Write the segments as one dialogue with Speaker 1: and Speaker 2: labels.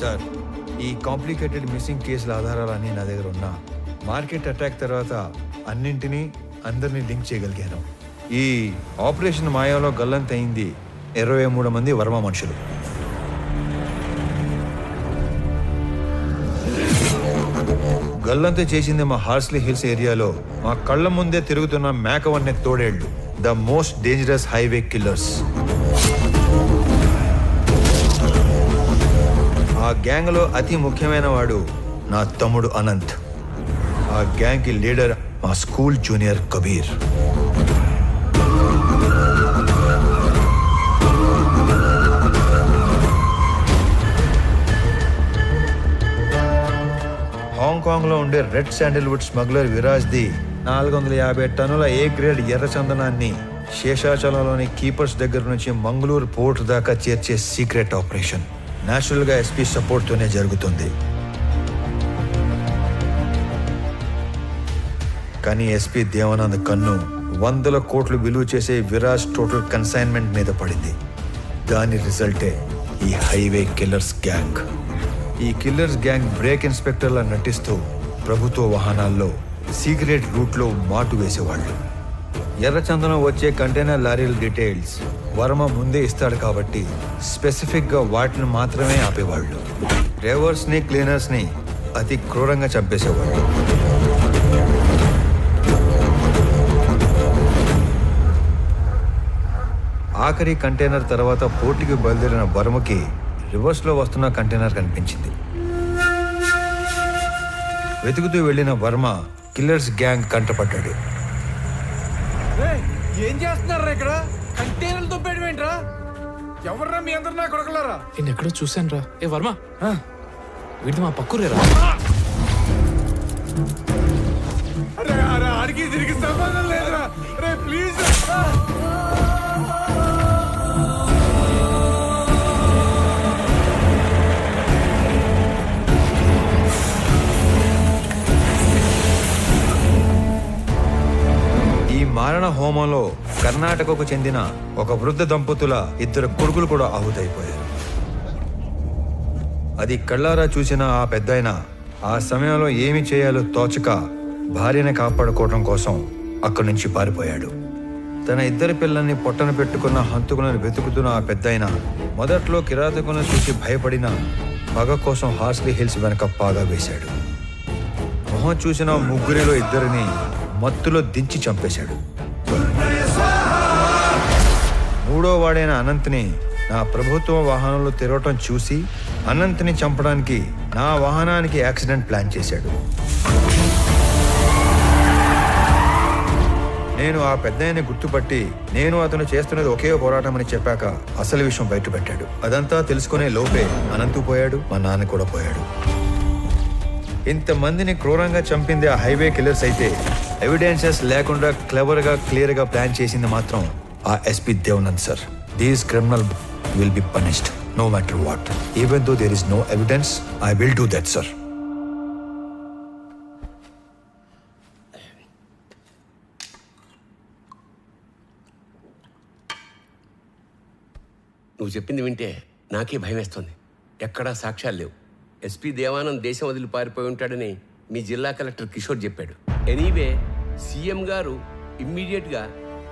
Speaker 1: Sir, ఈ complicated missing కేసుల ఆధారాలన్నీ నా దగ్గర ఉన్నా మార్కెట్ అటాక్ తర్వాత అన్నింటినీ అందరినీ లింక్ చేయగలిగాను. ఈ ఆపరేషన్ మాయాలో గల్లంతయింది 23 మంది వర్మ మనుషులు. గల్లంత చేసింది మా హార్స్లీ హిల్స్ ఏరియాలో మా కళ్ళ ముందే తిరుగుతున్న మేకవన్నె తోడేళ్లు, the most dangerous highway killers. ఆ గ్యాంగ్లో అతి ముఖ్యమైన వాడు నా తమ్ముడు అనంత్. ఆ గ్యాంగ్కి లీడర్ మా స్కూల్ జూనియర్ కబీర్. హాంకాంగ్లో ఉండే రెడ్ శాండిల్వుడ్ స్మగ్లర్ విరాజ్ది 450 టన్నుల ఏ గ్రేడ్ ఎర్రచందనాన్ని శేషాచలంలోని కీపర్స్ దగ్గర నుంచి మంగళూరు పోర్ట్ దాకా చేర్చే సీక్రెట్ ఆపరేషన్ నేచురల్గా ఎస్పీ సపోర్ట్తోనే జరుగుతుంది. కానీ ఎస్పీ దేవానంద్ కన్ను 100 కోట్లు విలువ చేసే విరాజ్ టోటల్ కన్సైన్మెంట్ మీద పడింది. దాని రిజల్టే ఈ హైవే కిల్లర్స్ గ్యాంగ్. ఈ కిల్లర్స్ గ్యాంగ్ బ్రేక్ ఇన్స్పెక్టర్లా నటిస్తూ ప్రభుత్వ వాహనాల్లో సీక్రెట్ రూట్లో మాటు వేసేవాళ్ళు. ఎర్రచందనం వచ్చే కంటైనర్ లారీల డీటెయిల్స్ వర్మ ముందే ఇస్తాడు కాబట్టి స్పెసిఫిక్గా వాటిని మాత్రమే ఆపేవాళ్ళు. డ్రైవర్స్ని క్లీనర్స్ని అతి క్రూరంగా చంపేసేవాళ్ళు. ఆఖరి కంటైనర్ తర్వాత పోర్టుకి బయలుదేరిన వర్మకి రివర్స్లో వస్తున్న కంటైనర్ కనిపించింది. వెతుకుతూ వెళ్లిన వర్మ కిల్లర్స్ గ్యాంగ్ కంటపడ్డాడు.
Speaker 2: ఏం చేస్తున్నారా ఇక్కడ? కంటైనర్లతో పెట్టేంట్రా? ఎవర్రా మీ అందరు నా కొడకలారా?
Speaker 3: నేను ఎక్కడో చూశాను రా. ఏ వర్మ, వీడిది మా పక్కూరేరా.
Speaker 2: అరే అరే ఆడికి తిరిగి సంబంధం లేదురా. అరే ప్లీజ్
Speaker 1: మారణ హోమంలో కర్ణాటకకు చెందిన ఒక వృద్ధ దంపతుల 2 కొడుకులు కూడా ఆహుతైపోయారు. అది కళ్ళారా చూసిన ఆ పెద్దాయన ఆ సమయంలో ఏమి చేయాలో తోచక భార్యని కాపాడుకోవడం కోసం అక్కడి నుంచి పారిపోయాడు. తన 2 పిల్లల్ని పొట్టన పెట్టుకున్న హంతకులను వెతుకుతున్న ఆ పెద్దాయన మొదట్లో కిరాతకులను చూసి భయపడిన పగ కోసం హార్స్లీ హిల్స్ వెనక పాగా వేశాడు. మొహం చూసిన 3 2 మత్తులో దించి చంపేశాడు. 3వ వాడైన అనంత్ని నా ప్రభుత్వ వాహనంలో తిరగటం చూసి అనంత్ని చంపడానికి నా వాహనానికి యాక్సిడెంట్ ప్లాన్ చేశాడు. నేను ఆ పెద్దాయన్ని గుర్తుపట్టి నేను అతను చేస్తున్నది ఒకే పోరాటం అని చెప్పాక అసలు విషయం బయటపెట్టాడు. అదంతా తెలుసుకునే లోపే అనంతు పోయాడు, మా నాన్న కూడా పోయాడు. ఇంతమందిని క్రూరంగా చంపింది ఆ హైవే కిల్లర్స్ అయితే ఎవిడెన్సెస్ లేకుండా క్లెవర్గా క్లియర్గా ప్లాన్ చేసింది మాత్రం ఆ SP Devanand sir. These criminal will be punished no matter what. Even though there is no evidence, I will do that sir.
Speaker 4: నువ్వు చెప్పింది వింటే నాకే భయం వేస్తుంది. ఎక్కడా సాక్ష్యాలు లేవు. ఎస్పీ దేవానంద్ దేశం వదిలి పారిపోయి ఉంటాడని మీ జిల్లా కలెక్టర్ కిషోర్ చెప్పాడు. ఎనీవే సీఎం గారు ఇమ్మీడియట్గా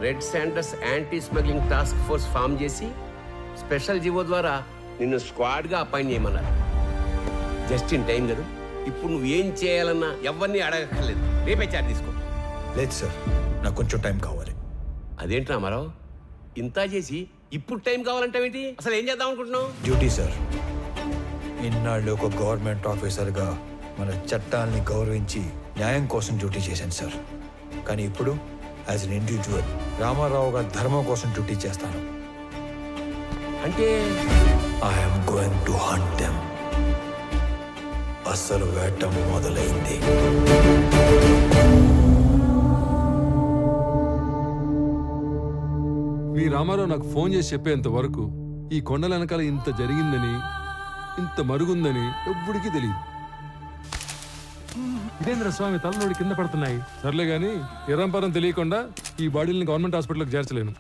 Speaker 4: red sanders anti smuggling task force form చేసి స్పెషల్ జీవో ద్వారా నిన్ను స్క్వాడ్గా అపాయింట్ చేయమన్నారు. జస్ట్ ఇన్ టైం కదా. ఇప్పుడు నువ్వు ఏం చేయాలన్నా ఎవరిని అడగక్కర్లేదు. రేపే చార్జ్ తీసుకో.
Speaker 1: లేదు సార్, నాకు కొంచెం టైం కావాలి.
Speaker 4: అదేంటి రామారావు, ఇంత చేసి ఇప్పుడు టైం కావాలంటావేంటి? అసలు ఏం చేద్దాం అనుకుంటున్నావు?
Speaker 1: Duty sir. ఇన్నాళ్ళు ఒక గవర్నమెంట్ ఆఫీసర్గా మన చట్టాలని గౌరవించి న్యాయం కోసం డ్యూటీ చేశాను సార్. కానీ ఇప్పుడు యాజ్ అన్ ఇండివిజువల్ రామారావు గారి ధర్మం కోసం డ్యూటీ చేస్తాను.
Speaker 4: అంటే
Speaker 1: I'm going to hunt them. అసలు వేట మొదలైంది.
Speaker 5: మీ రామారావు నాకు ఫోన్ చేసి చెప్పేంత వరకు ఈ కొండల వెనకాల ఇంత జరిగిందని, ఇంత మరుగుందని ఎవ్వడికి తెలియదు. ఇదేంద్ర స్వామి తలనోడి కింద పడుతున్నాయి. సర్లే గాని ఎర్రంపరం తెలియకుండా ఈ బాడీని గవర్నమెంట్ హాస్పిటల్కి చేర్చలేను.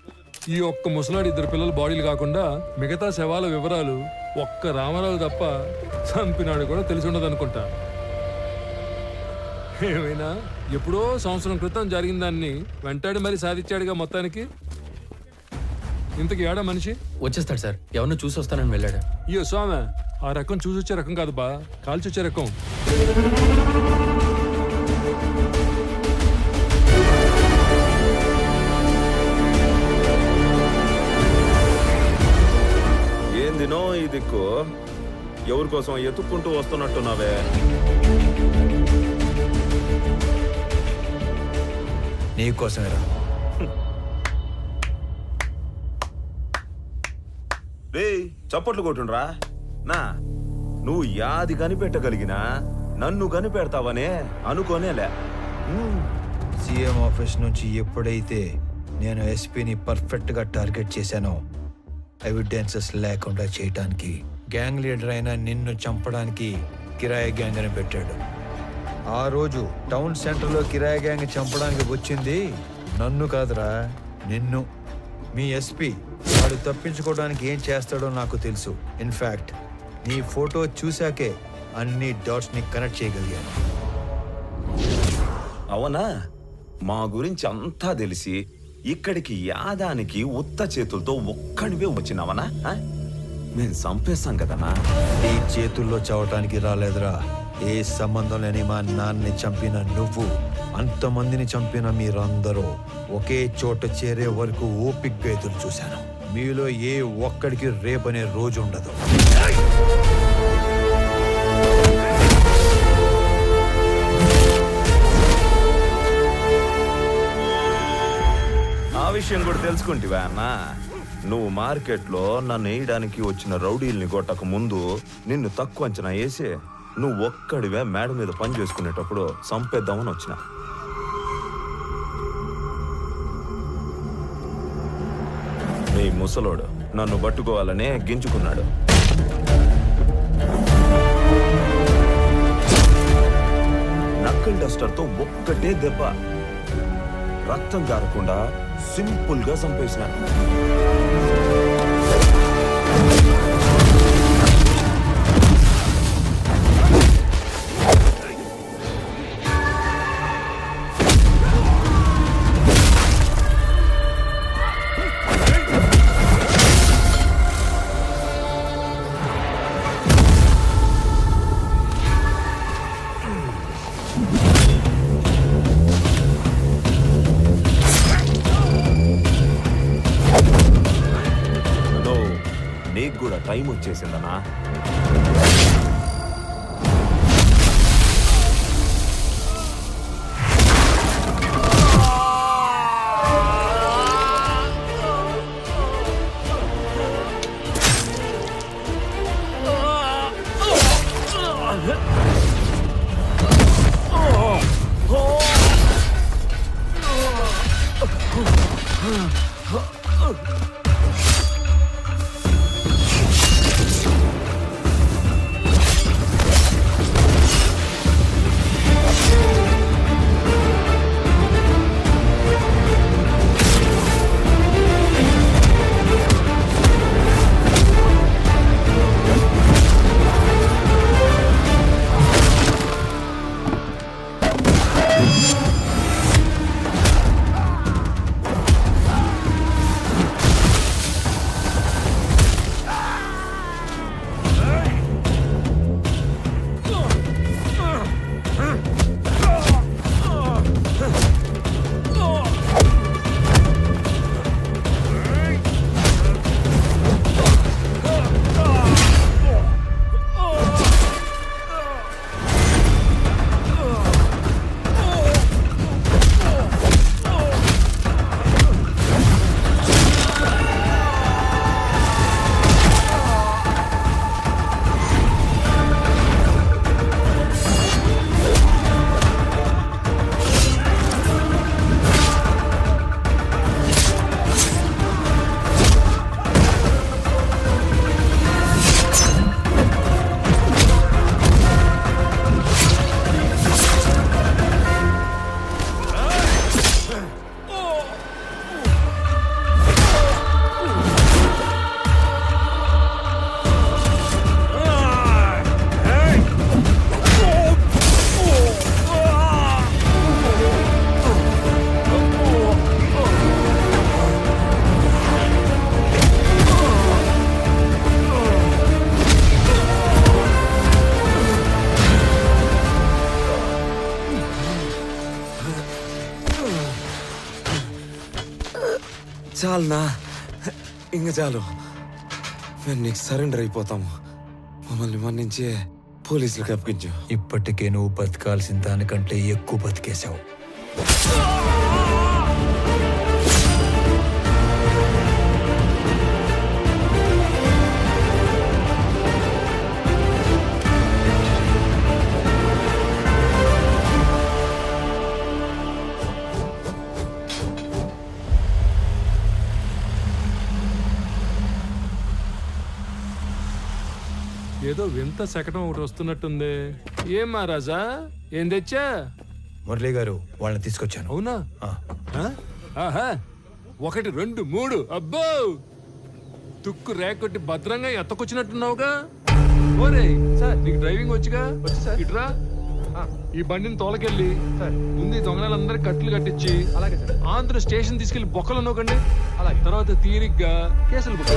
Speaker 5: ఈ ఒక్క ముసలాడి 2 పిల్లల బాడీలు కాకుండా మిగతా శవాల వివరాలు ఒక్క రామారావు తప్ప చంపినాడు కూడా తెలిసి ఉండదు అనుకుంటా. ఏమైనా ఎప్పుడో సంవత్సరం క్రితం జరిగిన దాన్ని వెంటాడి మరి సాధించాడుగా మొత్తానికి. ఇంతకు ఏడా మనిషి
Speaker 3: వచ్చేస్తాడు సార్, ఎవరినో చూసి వస్తానని వెళ్ళాడు.
Speaker 5: అయ్యో స్వామి, ఆ రకం చూసొచ్చే రకం కాదు బా, కాల్చొచ్చే రకం.
Speaker 6: ఏందినో ఈ దిక్కు ఎవరి కోసం ఎత్తుక్కుంటూ వస్తున్నట్టున్నావే?
Speaker 1: నీకోసమేరా.
Speaker 6: రే చప్పట్లు కొట్టుండ్రా. నా నువ్వు యాది కనిపెట్టగలిగినా నన్ను కనిపెడతావనే అనుకోనేలే.
Speaker 1: సీఎం ఆఫీస్ నుంచి ఎప్పుడైతే నేను ఎస్పీని పర్ఫెక్ట్గా టార్గెట్ చేశానో, ఎవిడెన్సెస్ లేకుండా చేయటానికి గ్యాంగ్ లీడర్ అయిన నిన్ను చంపడానికి కిరాయి గ్యాంగ్ అని పెట్టాడు. ఆ రోజు టౌన్ సెంటర్లో కిరాయి గ్యాంగ్ చంపడానికి వచ్చింది నన్ను కాదురా, నిన్ను. మీ ఎస్పీ వాడు తప్పించుకోవడానికి ఏం చేస్తాడో నాకు తెలుసు. ఇన్ఫ్యాక్ట్ నీ ఫోటో చూశాకే అన్ని డాట్స్ని కనెక్ట్ చేయగలిగాను.
Speaker 6: అవునా? మా గురించి అంతా తెలిసి ఇక్కడికి యాదానికి ఉత్త చేతులతో ఒక్కడివే వచ్చినావనా? మేము చంపేస్తాం కదనా?
Speaker 1: ఈ చేతుల్లో చావటానికి రాలేదురా. ఏ సంబంధం లేని మా నాన్నని చంపిన నువ్వు, అంతమందిని చంపిన మీరందరూ ఒకే చోట చేరే వరకు ఓపిగ్గా ఎదురు చూశాను. మీలో ఏ ఒక్కడికి రేపనే రోజు ఉండదు.
Speaker 6: ఆ విషయం కూడా తెలుసుకుంటివా అన్నా? నువ్వు మార్కెట్లో నన్ను వేయడానికి వచ్చిన రౌడీల్ని కొట్టక ముందు నిన్ను తక్కువ అంచనా వేసి నువ్వు ఒక్కడివే మేడ మీద పని చేసుకునేటప్పుడు చంపేద్దామని వచ్చిన. నీ ముసలోడు నన్ను పట్టుకోవాలనే గింజుకున్నాడు. నక్కల్ డస్టర్తో ఒక్కటే దెబ్బ, రక్తం కారకుండా సింపుల్ గా చంపేసిన. నీకు కూడా టైం వచ్చేసిందనా? చాలునా, ఇంక చాలు. మేము నీకు సరెండర్ అయిపోతాము. మమ్మల్ని మన్నించి పోలీసులకు అప్పగించు.
Speaker 1: ఇప్పటికే నువ్వు బతకాల్సిన దానికంటే ఎక్కువ బతికేశావు.
Speaker 5: ఏదో వింత శకటం ఒకటి వస్తున్నట్టుంది. ఏం మహారాజా, ఏం తెచ్చా?
Speaker 1: మురళి గారు వాళ్ళని తీసుకొచ్చాను.
Speaker 5: అవునా?
Speaker 1: ఆ.
Speaker 5: ఆ? ఆహా, 1 2 3. అబ్బో, తుక్కు రేకొట్టి భద్రంగా ఎత్తకొచ్చినట్టున్నావుగా. ఓరే సార్, నీకు డ్రైవింగ్ వచ్చిగా? ఇట్రా, ఈ బండిని తోలకెళ్ళి ముందు ఈ దొంగలందరికీ కట్లు కట్టించి అలాగే ఆంధ్ర స్టేషన్ తీసుకెళ్లి బొక్కలు నొక్కండి. అలాగే తర్వాత తీరిగ్గా కేసులు బుక్.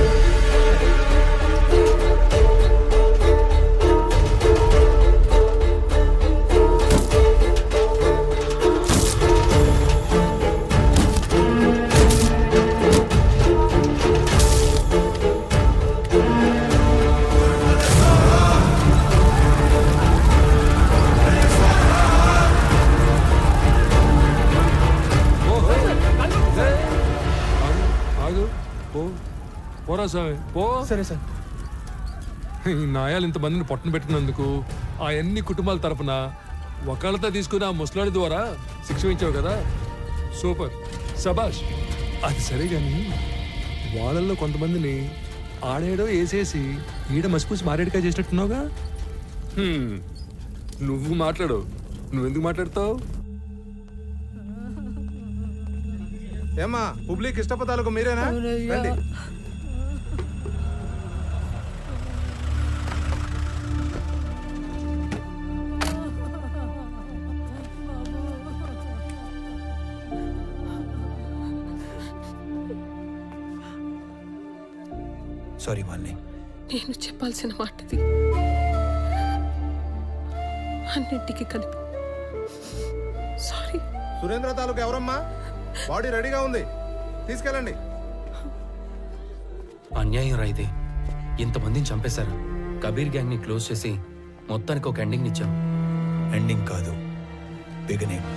Speaker 5: పోరా స్వామి, పో.
Speaker 3: సరే సార్.
Speaker 5: ఈ నాయాలు ఇంతమందిని పొట్టన పెట్టినందుకు ఆ అన్ని కుటుంబాల తరపున ఒకళ్ళతో తీసుకుని ఆ ముసలాడి ద్వారా శిక్ష ఇచ్చావు కదా, సూపర్, సబాష్. అది సరే గాని వాళ్ళల్లో కొంతమందిని ఆడేడో వేసేసి ఈడ మసిపూసి మారేడుగా చేసినట్టున్నావుగా. నువ్వు మాట్లాడు, నువ్వెందుకు మాట్లాడతావు?
Speaker 2: ఏమ్మా పబ్లిక్ ఇష్టపదాలకు మీరేనా? రండి.
Speaker 1: సారీ మాలిని.
Speaker 7: నేను చెప్పాల్సిన మాటది అన్నింటికి కలిపి సారీ.
Speaker 2: సురేంద్ర తాలూకు ఎవరమ్మా? బాడీ రెడీగా ఉంది, తీసుకెళ్ళండి.
Speaker 3: అన్యాయం రా ఇది. ఇంతమందిని చంపేశారు. కబీర్ గ్యాంగ్ ని క్లోజ్ చేసి మొత్తానికి ఒక ఎండింగ్ ఇచ్చాం.
Speaker 1: ఎండింగ్ కాదు, బిగినింగ్.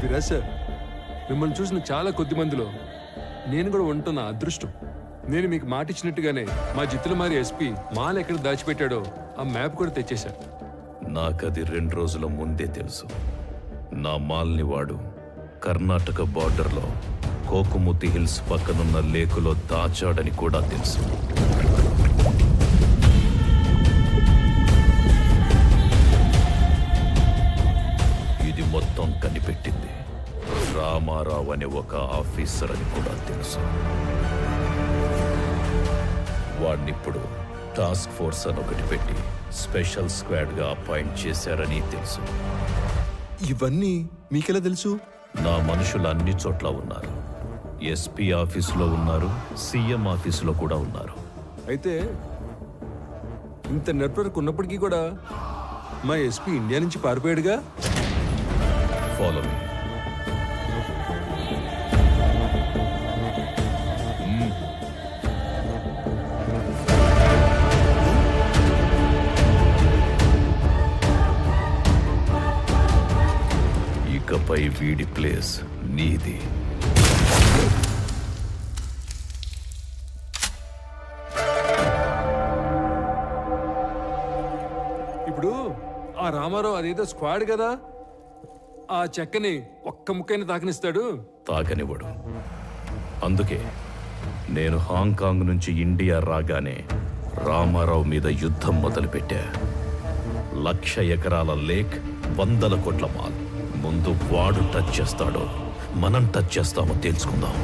Speaker 5: విరాజ్ సార్, మిమ్మల్ని చూసిన చాలా కొద్ది మందిలో నేను కూడా ఉంటున్న అదృష్టం. నేను మీకు మాట ఇచ్చినట్టుగానే మా జిత్తులమారి ఎస్పీ మాల్ ఎక్కడ దాచిపెట్టాడో ఆ మ్యాప్ కూడా తెచ్చేశా.
Speaker 8: నాకది 2 రోజుల ముందే తెలుసు. నా మాల్ని వాడు కర్ణాటక బార్డర్లో కోకుముతి హిల్స్ పక్కనున్న లేకులో దాచాడని కూడా తెలుసు. ఇది మొత్తం కనిపెట్టింది రామారావు అనే ఒక ఆఫీసర్ అని కూడా తెలుసు. వాడినిప్పుడు టాస్క్ ఫోర్స్ అని ఒకటి పెట్టి స్పెషల్ స్క్వాడ్ గా అపాయింట్ చేశారని తెలుసు.
Speaker 5: ఇవన్నీ మీకెలా తెలుసు?
Speaker 8: నా మనుషులు అన్ని చోట్ల ఉన్నారు. ఎస్పీ ఆఫీసులో ఉన్నారు, సీఎం ఆఫీసులో కూడా ఉన్నారు.
Speaker 5: అయితే ఇంత నెట్వర్క్ ఉన్నప్పటికీ కూడా మా ఎస్పీ ఇండియా నుంచి పారిపోయాడుగా.
Speaker 8: Follow me. ఇకపై వీడి ప్లేస్ నీది.
Speaker 5: ఇప్పుడు ఆ రామారావు అదేదో స్క్వాడ్ కదా, ఆ చెక్కని ఒక్క ముక్కైనా తాకనిస్తాడు.
Speaker 8: తాకనివ్వడు. అందుకే నేను హాంకాంగ్ నుంచి ఇండియా రాగానే రామారావు మీద యుద్ధం మొదలుపెట్టా. 1,00,000 ఎకరాల లేక్, 100 కోట్ల మాల్. ముందు వాడు టచ్ చేస్తాడో మనం టచ్ చేస్తామో తెలుసుకుందాం.